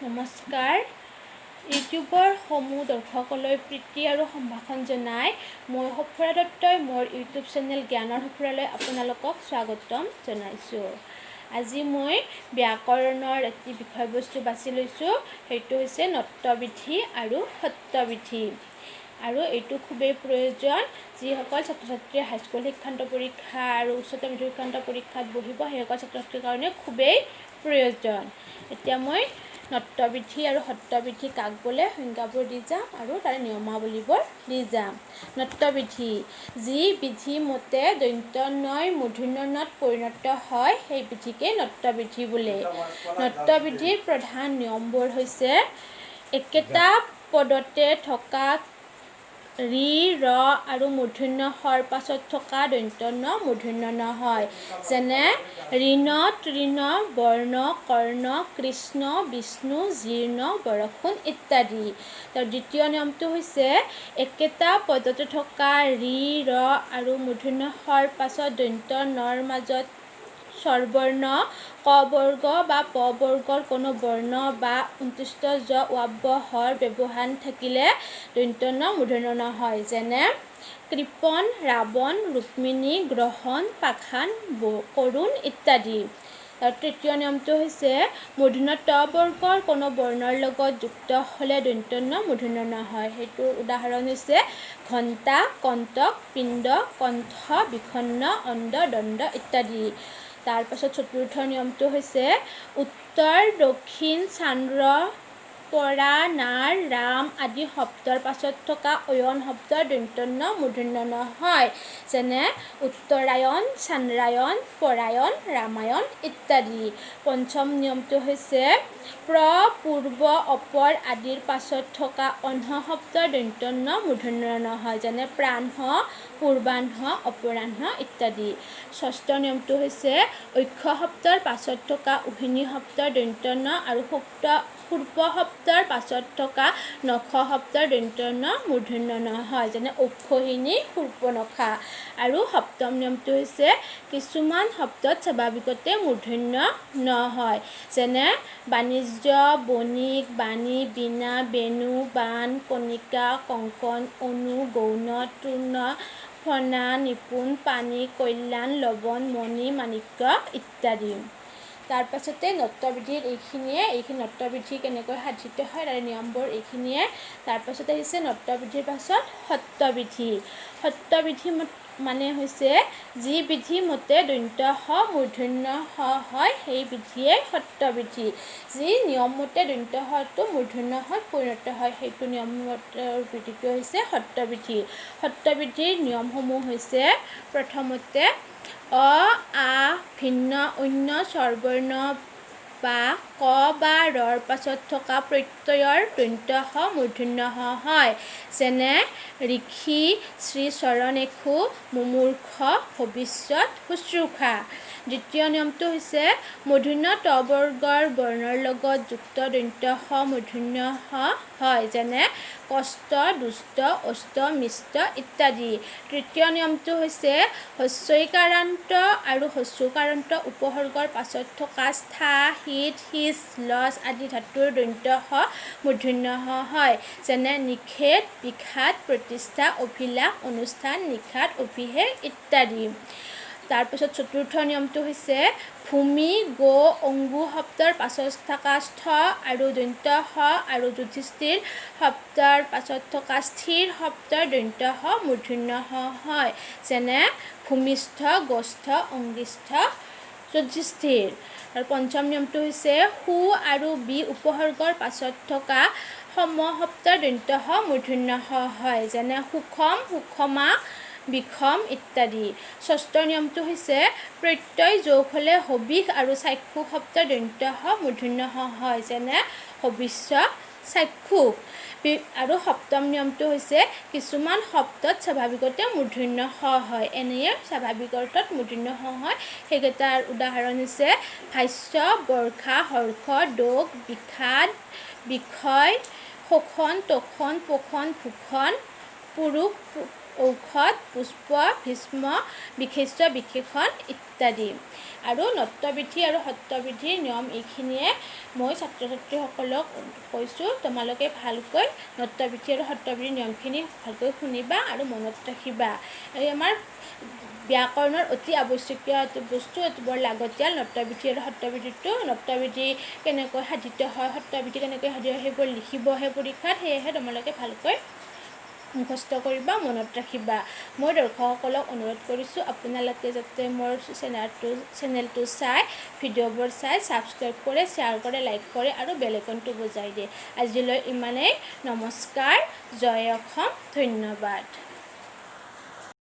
নমস্কাৰ। ইউটিউবৰ সমূহ দৰ্শকলৈ প্ৰীতি আৰু সম্ভাষণ জনাই মই সফুৰা দত্তই মোৰ ইউটিউব চেনেল জ্ঞানৰ সফুৰালৈ আপোনালোকক স্বাগতম জনাইছোঁ। আজি মই ব্যাকৰণৰ এটি বিষয়বস্তু বাছি লৈছোঁ, সেইটো হৈছে নৃত্যবিধি আৰু সত্ৰবিধি। আৰু এইটো খুবেই প্ৰয়োজন, যিসকল ছাত্ৰ ছাত্ৰীয়ে হাইস্কুল শিক্ষান্ত পৰীক্ষা আৰু উচ্চতৰ মাধ্যমিক শিক্ষান্ত পৰীক্ষাত বহিব, সেইসকল ছাত্ৰ ছাত্ৰীৰ কাৰণে খুবেই প্ৰয়োজন। এতিয়া মই নৃত্যবিধি আৰু সত্ৰবিধি কাক বোলে সংজ্ঞাবোৰ দি যাম আৰু তাৰ নিয়মাৱলীবোৰ দি যাম। নৃত্যবিধি, যি বিধি মতে দন্ত্য নয় মূৰ্ধন্য ণত পৰিণত হয় সেই বিধিকে নৃত্যবিধি বোলে। নৃত্যবিধিৰ প্ৰধান নিয়মবোৰ হৈছে একেটা পদতে থকা ৰি, ৰ আৰু মূৰ্ধন্য ষৰ পাছত থকা দন্ত্য ন মূৰ্ধন্য ণ হয়। যেনে ঋণ, তৃণ, বৰ্ণ, কৰ্ণ, কৃষ্ণ, বিষ্ণু, জীৰ্ণ, বৰষুণ ইত্যাদি। তাৰ দ্বিতীয় নিয়মটো হৈছে একেটা পদতে থকা ৰি, ৰ আৰু মূৰ্ধন্য ষৰ পাছত দন্ত্য নৰ মাজত স্বৰবৰ্ণ ক বৰ্গ বা প বৰ্গৰ কোনো বৰ্ণ বা উৎকৃষ্ট জ ৰ ব্যৱধান থাকিলে দন্ত্য ন মূৰ্ধন্য ণ হয়। যেনে কৃপণ, ৰাৱণ, ৰুক্মিণী, গ্ৰহণ, পাষাণ, কৰুণ ইত্যাদি। তাৰ তৃতীয় নিয়মটো হৈছে মূৰ্ধন্য ত বৰ্গৰ কোনো বৰ্ণৰ লগত যুক্ত হ'লে দন্ত্য ন মূৰ্ধন্য ণ হয়। সেইটোৰ উদাহৰণ হৈছে ঘণ্টা, কণ্টক, পিণ্ড, কণ্ঠ, বিষণ্ণ, অণ্ড, দণ্ড ইত্যাদি। তাৰপাছত চতুৰ্থ নিয়মটো হৈছে উত্তৰ, দক্ষিণ, চান্দ্ৰ, পৰা, নাৰ, ৰাম আদি শব্দৰ পাছত থকা অয়ন শব্দৰ দন্ত্য ন মূৰ্ধন্য ণ হয়। যেনে উত্তৰায়ণ, চান্দ্ৰায়ণ, পৰায়ণ, ৰামায়ণ ইত্যাদি। পঞ্চম নিয়মটো হৈছে প্ৰ, পূৰ্ব, অপৰ আদিৰ পাছত থকা অহ্ন শব্দৰ দন্ত্য ন মূৰ্ধন্য ণ হয়। যেনে প্ৰাণ, পূৰ্বাহ্ন, অপৰাহ্ন ইত্যাদি। ষষ্ঠ নিয়মটো হৈছে অক্ষ শব্দৰ পাছত থকা উহিনী শব্দৰ দন্ত্য ন আৰু সূৰ্প শব্দৰ পাছত থকা নখ শব্দৰ দন্ত্য ন মূৰ্ধন্য ণ হয়। যেনে ঔক্ষহিনী, শূৰ্পণখা। আৰু সপ্তম নিয়মটো হৈছে কিছুমান শব্দত স্বাভাৱিকতে মূৰ্ধন্য ণ হয়। যেনে বাণিজ্য, বণিক, বাণী, বীণা, বেণু, বাণ, কণিকা, কংকণ, অনু, গৌণ, তূৰ্ণ, ফণা, নিপুণ, পাণি, কল্যাণ, লৱণ, মণি, মাণিক্য ইত্যাদি। তাৰপাছতে নৃত্যবিধিৰ এইখিনি নৃত্যবিধি কেনেকৈ সাধিত হয় তাৰে নিয়মবোৰ এইখিনিয়ে। তাৰপাছতে আহিছে নৃত্যবিধিৰ পাছত সত্ৰবিধি। সত্ৰবিধি মানে হৈছে যি বিধি মতে দন্ত্য স মূৰ্ধন্য ষ হয় সেই বিধিয়ে সত্ৰবিধি। যি নিয়ম মতে দন্ত্য সটো মূৰ্ধন্য ষত পৰিণত হয় সেইটো নিয়মৰ বিধিটো হৈছে সত্ৰবিধি। সত্ৰবিধিৰ নিয়মসমূহ হৈছে প্ৰথমতে অ, আ ভিন্ন অন্য স্বৰবৰ্ণ বা ক বা ৰৰ পাছত থকা প্ৰত্যয়ৰ দন্ত্য স মূৰ্ধন্য ষ হয়। যেনে ঋষি, শ্ৰীচৰণেষু, মুমূৰ্ষ, ভৱিষ্যৎ, শুশ্ৰূষা। দ্বিতীয় নিয়মটো হৈছে মূৰ্ধন্য ত বৰ্গৰ বৰ্ণৰ লগত যুক্ত দন্ত্য স মূৰ্ধন্য ষ হয়। যেনে কষ্ট, দুষ্ট, অষ্ট, মিষ্ট ইত্যাদি। তৃতীয় নিয়মটো হৈছে হস্ৰইকাৰান্ত আৰু হস্ৰৌকাৰান্ত উপসৰ্গৰ পাছত থকা স্থা, হিত, হিচ, লছ আদি ধাতুৰ দন্ত্য স মূৰ্ধন্য ষ হয়। যেনে নিষেধ, বিঘাত, প্ৰতিষ্ঠা, অভিলাষ, অনুষ্ঠান, নিষাদ, অভিষেক ইত্যাদি। তাৰপিছত চতুৰ্থ নিয়মটো হৈছে ভূমি, গো, অংগু শব্দৰ পাছত থকা স্থ আৰু দন্ত্য স আৰু যুধিষ্ঠিৰ শব্দৰ পাছত থকা স্থিৰ শব্দৰ দন্ত্য স মূৰ্ধন্য ষ হয়। যেনে ভূমিষ্ঠ, গোষ্ঠ, অংগীষ্ঠ, যুধিষ্ঠিৰ। আৰু পঞ্চম নিয়মটো হৈছে সু আৰু বি উপসৰ্গৰ পাছত থকা সম শব্দৰ দন্ত্য স মূৰ্ধন্য ষ হয়। যেনে সুষম, সুষমা, বিষম ইত্যাদি। ষষ্ঠ নিয়মটো হৈছে প্ৰত্যয় যোগ হ'লে হবিষ আৰু চাক্ষুষ শব্দৰ দন্ত্য স মূৰ্ধন্য ষ হয়। যেনে হবিষ্য, চাক্ষুষ। আৰু সপ্তম নিয়মটো হৈছে কিছুমান শব্দত স্বাভাৱিকতে মূৰ্ধন্য ষ হয়। এনেয়ে স্বাভাৱিক অৰ্থত মূৰ্ধন্য ষ হয়। সেইকেইটাৰ উদাহৰণ হৈছে ভাষ্য, বৰ্ষা, হৰ্ষ, দোষ, বিষাদ, বিষয়, শোষণ, তোষণ, পোষণ, ভূষণ, পুৰুষ, ঔষধ, পুষ্প, ভীষ্ম, বিশেষ্য, বিশেষণ ইত্যাদি। আৰু নৃত্যবিধি আৰু সত্ৰবিধিৰ নিয়ম এইখিনিয়ে মই ছাত্ৰ ছাত্ৰীসকলক কৈছোঁ। তোমালোকে ভালকৈ নৃত্যবিধি আৰু সত্ৰবিধিৰ নিয়মখিনি ভালকৈ শুনিবা আৰু মনত ৰাখিবা। এই আমাৰ ব্যাকৰণৰ অতি আৱশ্যকীয় বস্তু, এইটো বৰ লাগতিয়াল। নৃত্যবিধি আৰু সত্ৰবিধিটো, নৃত্যবিধি কেনেকৈ সাধিত হয়, সত্ৰবিধি কেনেকৈ সাধিত হয়, সেইবোৰ লিখিবহে পৰীক্ষাত। সেয়েহে তোমালোকে ভালকৈ মুখস্থ কৰিবা, মনত ৰাখিবা। মই দৰ্শকসকলক অনুৰোধ কৰিছোঁ আপোনালোকে যাতে মোৰ চেনেলটো চাই, ভিডিঅ'বোৰ চাই ছাবস্ক্ৰাইব কৰে, শ্বেয়াৰ কৰে, লাইক কৰে আৰু বেল আইকনটো বজাই দিয়ে। আজিলৈ ইমানেই। নমস্কাৰ। জয় অসম। ধন্যবাদ।